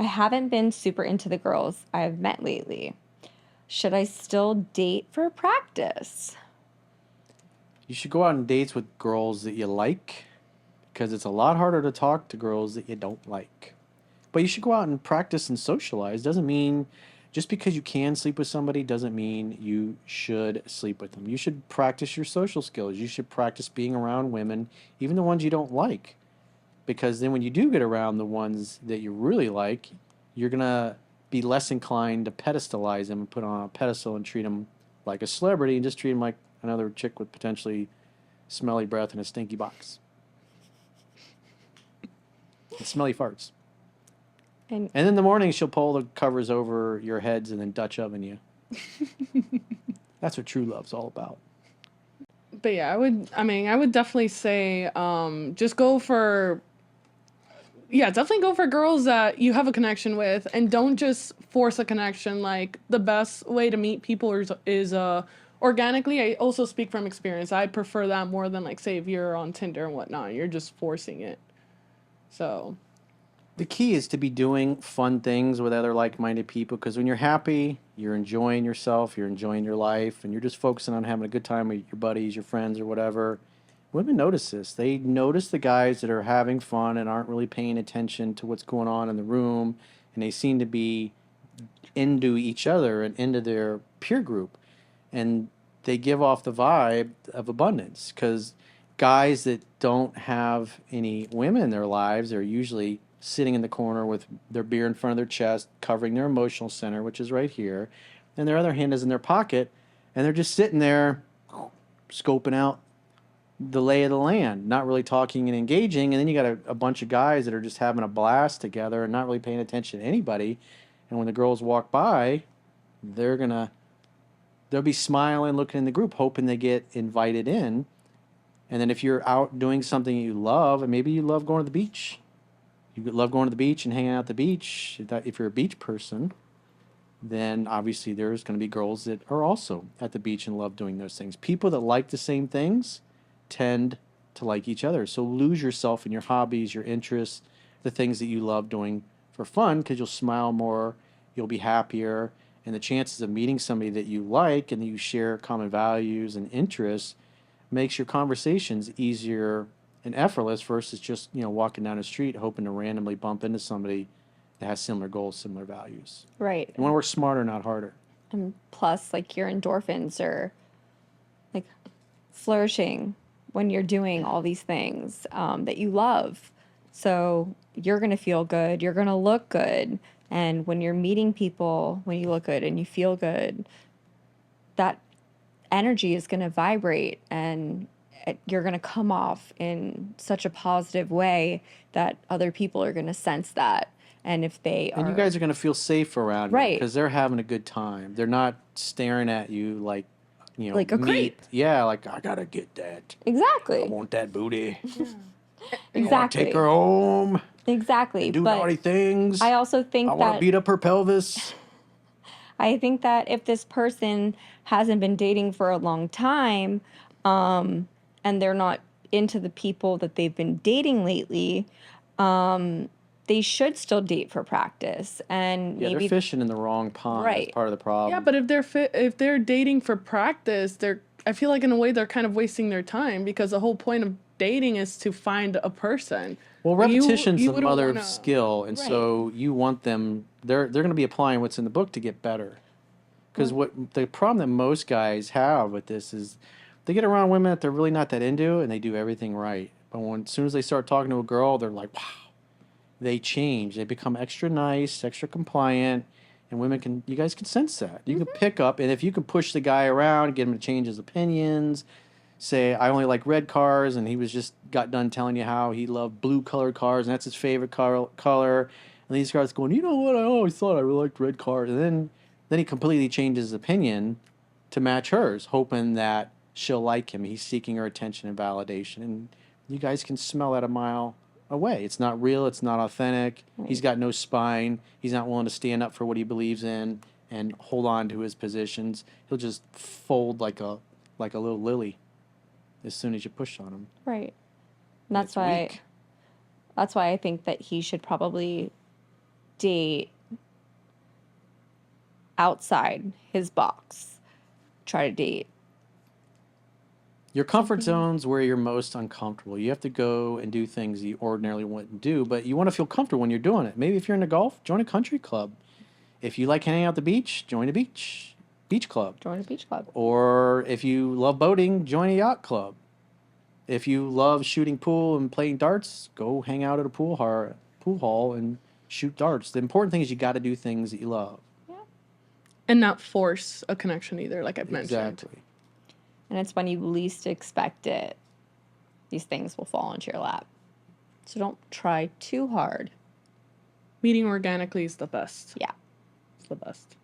I haven't been super into the girls I've met lately. Should I still date for practice? You should go out on dates with girls that you like because it's a lot harder to talk to girls that you don't like. But you should go out and practice and socialize. Doesn't mean just because you can sleep with somebody doesn't mean you should sleep with them. You should practice your social skills. You should practice being around women, even the ones you don't like. Because then when you do get around the ones that you really like, you're going to be less inclined to pedestalize them and put on a pedestal and treat them like a celebrity and just treat them like another chick with potentially smelly breath and a stinky box. And smelly farts. And And in the morning, she'll pull the covers over your heads and then Dutch oven you. That's what true love's all about. But yeah, I would definitely say, just go for, yeah, definitely go for girls that you have a connection with, and don't just force a connection. Like, the best way to meet people is organically. I also speak from experience. I prefer that more than, like, say, if you're on Tinder and whatnot, you're just forcing it. So, The key is to be doing fun things with other like minded people because when you're happy, you're enjoying yourself, you're enjoying your life, and you're just focusing on having a good time with your buddies, your friends, or whatever. Women notice this. They notice the guys that are having fun and aren't really paying attention to what's going on in the room, and they seem to be into each other and into their peer group. And they give off the vibe of abundance because guys that don't have any women in their lives are usually sitting in the corner with their beer in front of their chest, covering their emotional center, which is right here, and their other hand is in their pocket, and they're just sitting there scoping out the lay of the land, not really talking and engaging. And then you got a bunch of guys that are just having a blast together and not really paying attention to anybody. And when the girls walk by, they're gonna they'll be smiling, looking in the group, hoping they get invited in. And then if you're out doing something you love, and maybe you love going to the beach, you love going to the beach and hanging out at the beach. If you're a beach person, then obviously there's going to be girls that are also at the beach and love doing those things. People that like the same things tend to like each other. So lose yourself in your hobbies, your interests, the things that you love doing for fun because you'll smile more, you'll be happier, and the chances of meeting somebody that you like and that you share common values and interests makes your conversations easier and effortless versus just, walking down the street hoping to randomly bump into somebody that has similar goals, similar values. right. You want to work smarter, not harder. And plus, like, your endorphins are like flourishing when you're doing all these things that you love. So you're going to feel good. You're going to look good. And when you're meeting people, when you look good and you feel good, that energy is going to vibrate and you're going to come off in such a positive way that other people are going to sense that. And if they And you are, guys are going to feel safe around you right, because they're having a good time. They're not staring at you like, like a meat. creep. Yeah, like, I got to get that. I Exactly. want that booty. I want to Exactly. take her home Exactly. and do But naughty things. I also I think want to that beat up her pelvis. I think that if this person hasn't been dating for a long time, and they're not into the people that they've been dating lately, they should still date for practice. And Yeah, they're maybe, fishing in the wrong pond. That's right, part of the problem. yeah, but if they're dating for practice, I feel like in a way they're kind of wasting their time because the whole point of dating is to find a person. Well, You repetition's the wouldn't mother wanna, of skill, and right. so you want them. They're going to be applying what's in the book to get better. Because what the problem that most guys have with this is they get around women that they're really not that into, and they do everything right. But as soon as they start talking to a girl, they're like, wow, they change. They become extra nice, extra compliant, and you guys can sense that. You can pick up, and if you can push the guy around, get him to change his opinions, say, I only like red cars, and he got done telling you how he loved blue colored cars, and that's his favorite color. And these guys going, you know what, I always thought I really liked red cars. And then he completely changes his opinion to match hers, hoping that she'll like him. He's seeking her attention and validation. And you guys can smell that a mile away. It's not real. It's not authentic. Right. He's got no spine. He's not willing to stand up for what he believes in and hold on to his positions. He'll just fold like a little lily as soon as you push on him. right. And And it's weak. that's why I think that he should probably date outside his box. Try to date. Your comfort zone's where you're most uncomfortable. You have to go and do things you ordinarily wouldn't do, but you want to feel comfortable when you're doing it. Maybe if you're into golf, join a country club. If you like hanging out at the beach, join a beach club. Join a beach club. Or if you love boating, join a yacht club. If you love shooting pool and playing darts, go hang out at a pool hall and shoot darts. The important thing is you got to do things that you love. Yeah. And not force a connection either, like I've mentioned. Exactly. And it's when you least expect it, these things will fall into your lap. So don't try too hard. Meeting organically is the best. Yeah. It's the best.